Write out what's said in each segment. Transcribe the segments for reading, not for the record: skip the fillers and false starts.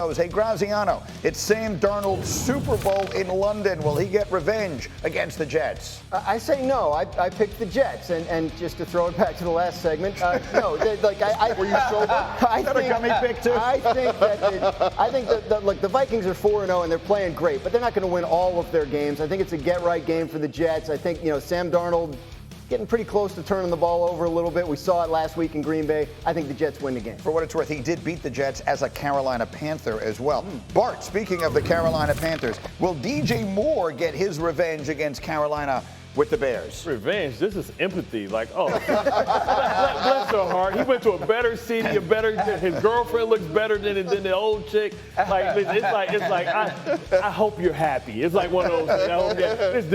Hey, Graziano, it's Sam Darnold's Super Bowl in London. Will he get revenge against the Jets? I say no. I picked the Jets, and just to throw it back to the last segment, no. Were you sober? Is that a gummy pick too? I think that the Vikings are 4-0 and they're playing great, but they're not going to win all of their games. I think it's a get-right game for the Jets. I think Sam Darnold getting pretty close to turning the ball over a little bit. We saw it last week in Green Bay. I think the Jets win the game. For what it's worth, he did beat the Jets as a Carolina Panther as well. Bart, speaking of the Carolina Panthers, will DJ Moore get his revenge against Carolina with the Bears? Revenge? This is empathy. Like, oh, bless her heart. He went to a better city, his girlfriend looks better than the old chick. Like, it's like I hope you're happy. It's like one of those.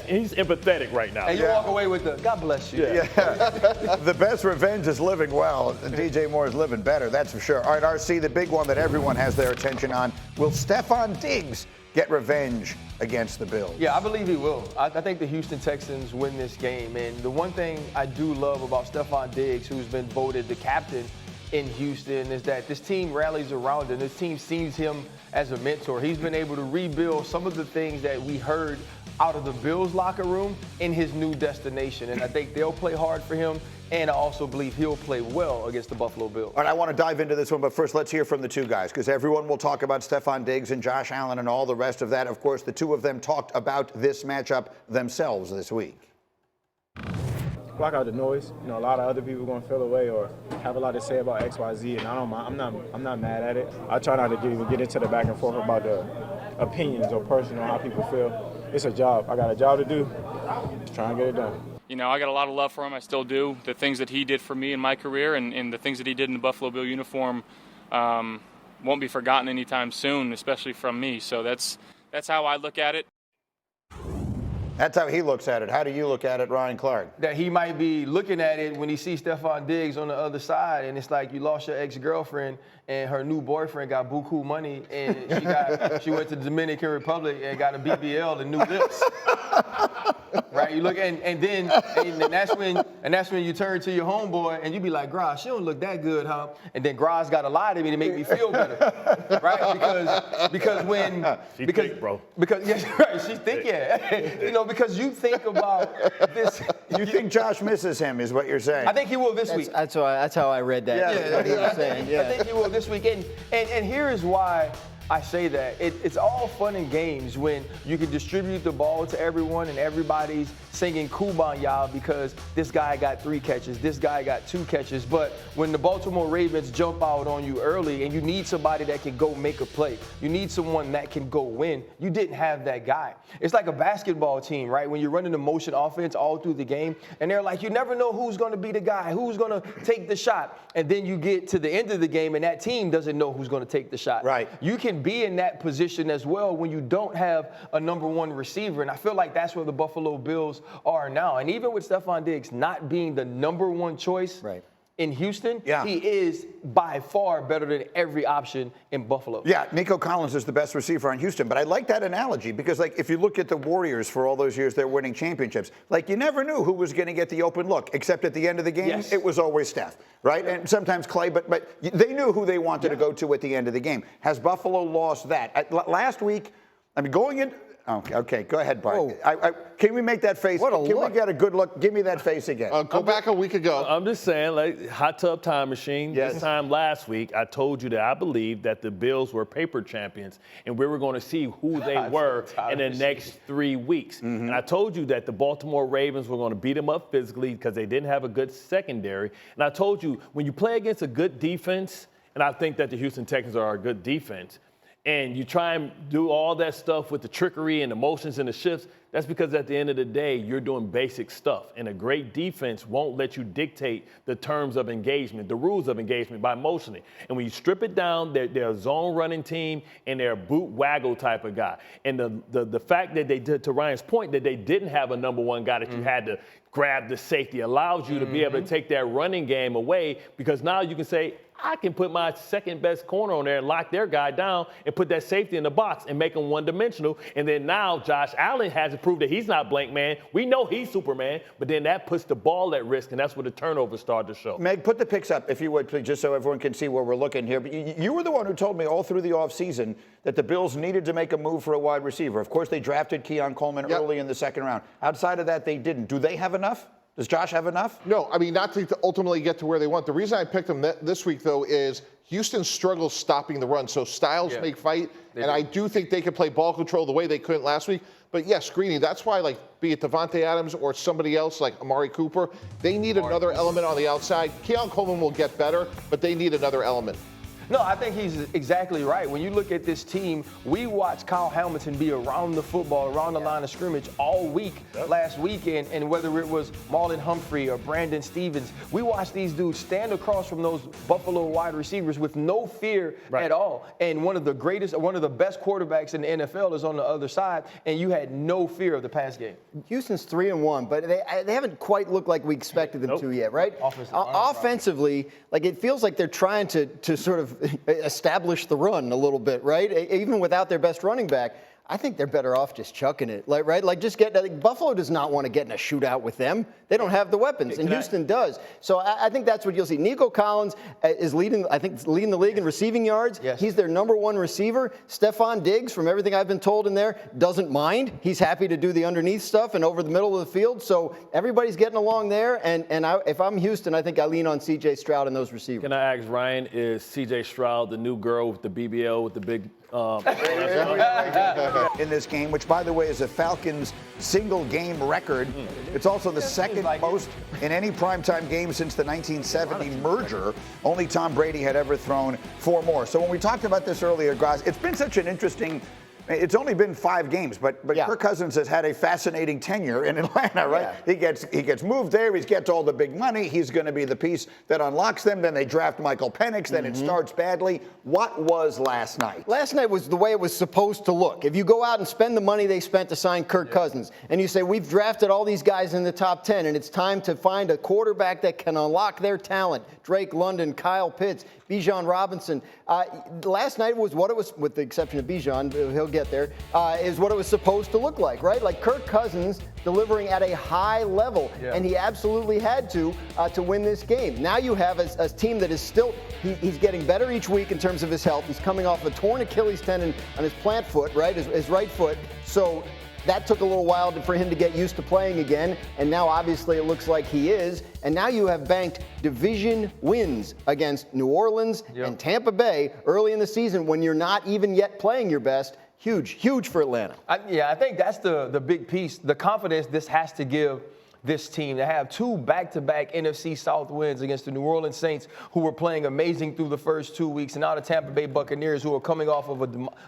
He's empathetic right now. And you walk away with the God bless you. Yeah. The best revenge is living well. DJ Moore is living better, that's for sure. All right, RC, the big one that everyone has their attention on. Will Stefon Diggs get revenge against the Bills? Yeah, I believe he will. I think the Houston Texans win this game. And the one thing I do love about Stefon Diggs, who's been voted the captain in Houston, is that this team rallies around him. This team sees him as a mentor. He's been able to rebuild some of the things that we heard out of the Bills locker room in his new destination. And I think they'll play hard for him. And I also believe he'll play well against the Buffalo Bills. All right, I want to dive into this one, but first let's hear from the two guys, because everyone will talk about Stefon Diggs and Josh Allen and all the rest of that. Of course, the two of them talked about this matchup themselves this week. Block out the noise. A lot of other people are going to feel away or have a lot to say about X, Y, Z, and I don't mind. I'm not mad at it. I try not to get into the back and forth about the opinions or personal how people feel. It's a job. I got a job to do. Just try and get it done. I got a lot of love for him. I still do. The things that he did for me in my career and the things that he did in the Buffalo Bill uniform won't be forgotten anytime soon, especially from me. So that's how I look at it. That's how he looks at it. How do you look at it, Ryan Clark? That he might be looking at it when he sees Stefon Diggs on the other side, and it's like you lost your ex-girlfriend and her new boyfriend got buku money, and she went to the Dominican Republic and got a BBL and new lips. Right? You look and that's when you turn to your homeboy and you be like, Graz, she don't look that good, huh? And then Graz got to lie to me to make me feel better. Right? Because yes, right, she's thick, yeah. Because you think about this. You think Josh misses him, is what you're saying? I think he will this week. That's how I read that. Yeah, what he was saying. Yeah. I think he will this weekend. And here is why I say that. It's all fun and games when you can distribute the ball to everyone and everybody's singing Kumbaya because this guy got 3 catches, this guy got 2 catches. But when the Baltimore Ravens jump out on you early and you need somebody that can go make a play, you need someone that can go win, you didn't have that guy. It's like a basketball team, right? When you're running the motion offense all through the game, and they're like, you never know who's going to be the guy, who's going to take the shot. And then you get to the end of the game and that team doesn't know who's going to take the shot. Right. You can be in that position as well when you don't have a number 1 receiver. And I feel like that's where the Buffalo Bills are now. And even with Stefon Diggs not being the number 1 choice in Houston, he is by far better than every option in Buffalo. Yeah, Nico Collins is the best receiver on Houston, but I like that analogy because, if you look at the Warriors for all those years they're winning championships, you never knew who was going to get the open look, except at the end of the game, it was always Steph, right? And sometimes Clay, but they knew who they wanted to go to at the end of the game. Has Buffalo lost that? Last week, going in. Okay, go ahead, Bart. Can we make that face? Can we get a good look? Give me that face again. Go back a week ago. I'm just saying, hot tub time machine. Yes. This time last week, I told you that I believed that the Bills were paper champions, and we were going to see who they were in the next 3 weeks. And I told you that the Baltimore Ravens were going to beat them up physically because they didn't have a good secondary. And I told you, when you play against a good defense, and I think that the Houston Texans are a good defense, and you try and do all that stuff with the trickery and the motions and the shifts, that's because at the end of the day, you're doing basic stuff. And a great defense won't let you dictate the terms of engagement, the rules of engagement by motioning. And when you strip it down, they're a zone running team and they're a boot waggle type of guy. And the fact that they did, to Ryan's point, that they didn't have a number 1 guy that you had to grab the safety allows you to be able to take that running game away because now you can say, I can put my second best corner on there and lock their guy down and put that safety in the box and make him one-dimensional. And then now Josh Allen has to prove that he's not blank man. We know he's Superman, but then that puts the ball at risk, and that's where the turnovers start to show. Meg, put the picks up, if you would, please, just so everyone can see where we're looking here. But you were the one who told me all through the offseason that the Bills needed to make a move for a wide receiver. Of course, they drafted Keon Coleman early in the second round. Outside of that, they didn't. Do they have enough? Does Josh have enough? No, I mean, not to ultimately get to where they want. The reason I picked them this week, though, is Houston struggles stopping the run. So styles make fight, and I do think they can play ball control the way they couldn't last week. But yes, Greeny, that's why, like, be it Devontae Adams or somebody else like Amari Cooper, they need another element on the outside. Keon Coleman will get better, but they need another element. No, I think he's exactly right. When you look at this team, we watched Kyle Hamilton be around the football, around the line of scrimmage all week last weekend, and whether it was Marlon Humphrey or Brandon Stevens, we watched these dudes stand across from those Buffalo wide receivers with no fear at all. And one of the best quarterbacks in the NFL is on the other side, and you had no fear of the pass game. Houston's 3-1, but they haven't quite looked like we expected them to yet, right? Offensively, like it feels like they're trying to sort of establish the run a little bit, right? Even without their best running back. I think they're better off just chucking it, Buffalo does not want to get in a shootout with them. They don't have the weapons, and Houston does. So I think that's what you'll see. Nico Collins is leading the league in receiving yards. Yes. He's their number one receiver. Stefon Diggs, from everything I've been told in there, doesn't mind. He's happy to do the underneath stuff and over the middle of the field. So everybody's getting along there. And if I'm Houston, I think I lean on C.J. Stroud and those receivers. Can I ask Ryan, is C.J. Stroud the new girl with the BBL with the big in this game, which, by the way, is a Falcons single-game record. It's also the second most in any primetime game since the 1970 merger. Only Tom Brady had ever thrown 4 more. So when we talked about this earlier, guys, it's been such an interesting. It's only been 5 games, but Kirk Cousins has had a fascinating tenure in Atlanta, right? Yeah. He gets moved there. He gets all the big money. He's going to be the piece that unlocks them. Then they draft Michael Penix. Then it starts badly. What was last night? Last night was the way it was supposed to look. If you go out and spend the money they spent to sign Kirk Cousins, and you say, we've drafted all these guys in the top 10, and it's time to find a quarterback that can unlock their talent. Drake London, Kyle Pitts, Bijan Robinson. Last night was what it was, with the exception of Bijan, he'll get there, is what it was supposed to look like, right? Like Kirk Cousins delivering at a high level, and he absolutely had to win this game. Now you have a team that is still, he's getting better each week in terms of his health. He's coming off a torn Achilles tendon on his plant foot, right, his right foot. So that took a little while for him to get used to playing again, and now obviously it looks like he is. And now you have banked division wins against New Orleans and Tampa Bay early in the season when you're not even yet playing your best. Huge for Atlanta. I think that's the big piece, the confidence this has to give this team to have 2 back-to-back NFC South wins against the New Orleans Saints, who were playing amazing through the first 2 weeks, and now the Tampa Bay Buccaneers, who are coming off of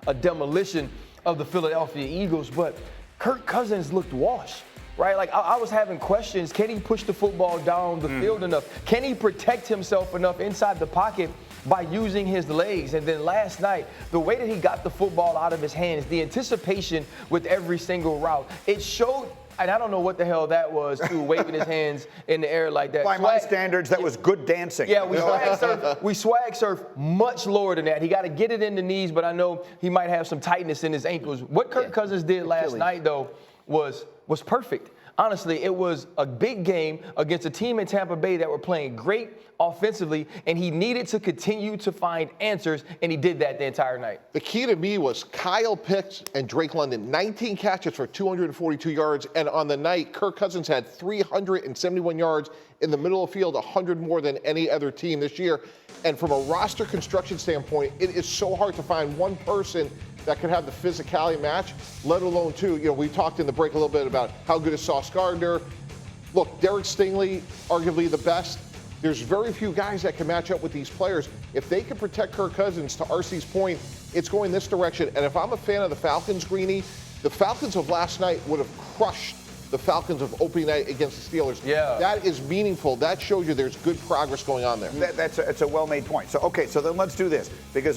a demolition of the Philadelphia Eagles. But Kirk Cousins looked washed, right? Like, I was having questions. Can he push the football down the field enough? Can he protect himself enough inside the pocket by using his legs? And then last night, the way that he got the football out of his hands, the anticipation with every single route, it showed. And I don't know what the hell that was, too, waving his hands in the air like that. By my standards, that was good dancing. Yeah, we swag surf much lower than that. He got to get it in the knees, but I know he might have some tightness in his ankles. What Kirk Cousins did last night, though, was perfect. Honestly, it was a big game against a team in Tampa Bay that were playing great offensively, and he needed to continue to find answers, and he did that the entire night. The key to me was Kyle Pitts and Drake London, 19 catches for 242 yards, and on the night, Kirk Cousins had 371 yards in the middle of the field, 100 more than any other team this year. And from a roster construction standpoint, it is so hard to find one person that could have the physicality match, let alone 2. You know, we talked in the break a little bit about how good is Sauce Gardner. Look, Derek Stingley, arguably the best. There's very few guys that can match up with these players. If they can protect Kirk Cousins, to RC's point, it's going this direction. And if I'm a fan of the Falcons, Greeny, the Falcons of last night would have crushed the Falcons of opening night against the Steelers. Yeah. That is meaningful. That shows you there's good progress going on there. That's a well-made point. So, okay, so then let's do this. Because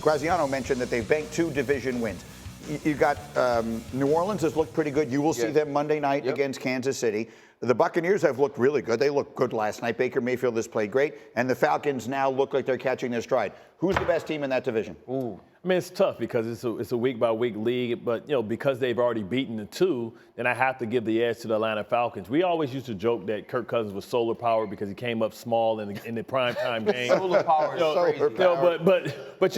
Graziano mentioned that they've banked 2 division wins. You got New Orleans has looked pretty good. You will see them Monday night against Kansas City. The Buccaneers have looked really good. They looked good last night. Baker Mayfield has played great. And the Falcons now look like they're catching their stride. Who's the best team in that division? Ooh. I mean, it's tough because it's a week-by-week league, but, because they've already beaten the two, then I have to give the edge to the Atlanta Falcons. We always used to joke that Kirk Cousins was solar powered because he came up small in the primetime game. Solar power is crazy. But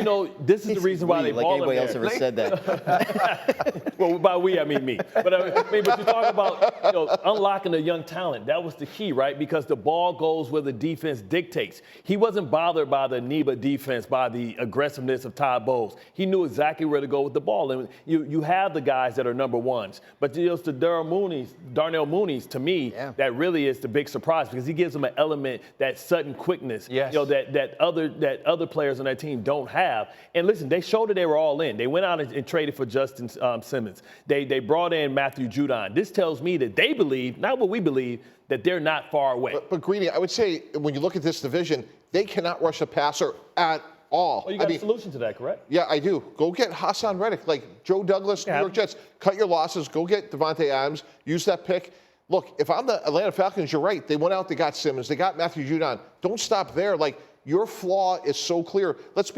this is the reason why they like ball anybody in else there. ever said that. Well, by we, I mean me. But you talk about unlocking the young talent. That was the key, right? Because the ball goes where the defense dictates. He wasn't bothered by the NEBA defense, by the aggressiveness of Todd Bowles. He knew exactly where to go with the ball. And you have the guys that are number ones. But it's the Darnell Mooney's, to me, that really is the big surprise because he gives them an element, that sudden quickness, that other players on that team don't have. And listen, they showed that they were all in. They went out and traded for Justin Simmons. They brought in Matthew Judon. This tells me that they believe, not what we believe, that they're not far away. But Greeny, I would say when you look at this division, they cannot rush a passer at all. Oh, you got a solution to that, correct? Yeah, I do. Go get Hassan Reddick, like Joe Douglas, New York Jets. Cut your losses. Go get Devontae Adams. Use that pick. Look, if I'm the Atlanta Falcons, you're right. They went out, they got Simmons, they got Matthew Judon. Don't stop there. Like, your flaw is so clear. Let's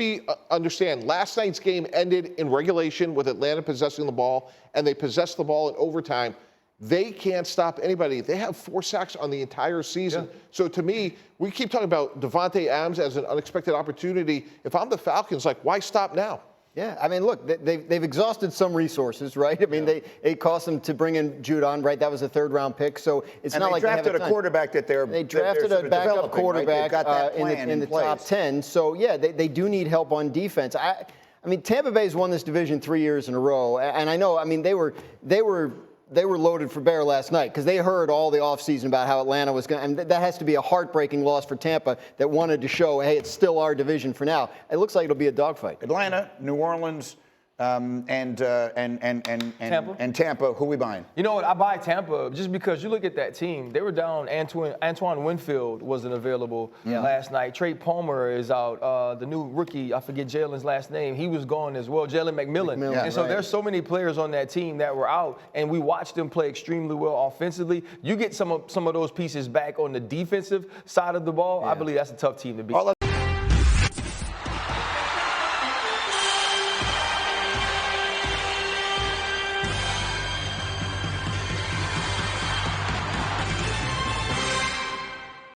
understand, last night's game ended in regulation with Atlanta possessing the ball, and they possessed the ball in overtime. They can't stop anybody. They have 4 sacks on the entire season. Yeah. So to me, we keep talking about Devontae Adams as an unexpected opportunity. If I'm the Falcons, like, why stop now? Yeah, I mean, look, they've exhausted some resources, right? I mean, it cost them to bring in Judon, right? That was a 3rd-round pick, so it's not like they drafted a quarterback that they drafted a backup quarterback in the top 10. So yeah, they do need help on defense. I mean, Tampa Bay's won this division 3 years in a row, and I know. I mean, they were loaded for bear last night because they heard all the offseason about how Atlanta was going to, and that has to be a heartbreaking loss for Tampa that wanted to show, hey, it's still our division for now. It looks like it'll be a dogfight. Atlanta, New Orleans, and Tampa. Who we buying? You know what? I buy Tampa just because you look at that team. They were down. Antoine Winfield wasn't available last night. Trey Palmer is out. The new rookie, I forget Jalen's last name. He was gone as well. Jalen McMillan. And so there's so many players on that team that were out, and we watched them play extremely well offensively. You get some of those pieces back on the defensive side of the ball. I believe that's a tough team to beat.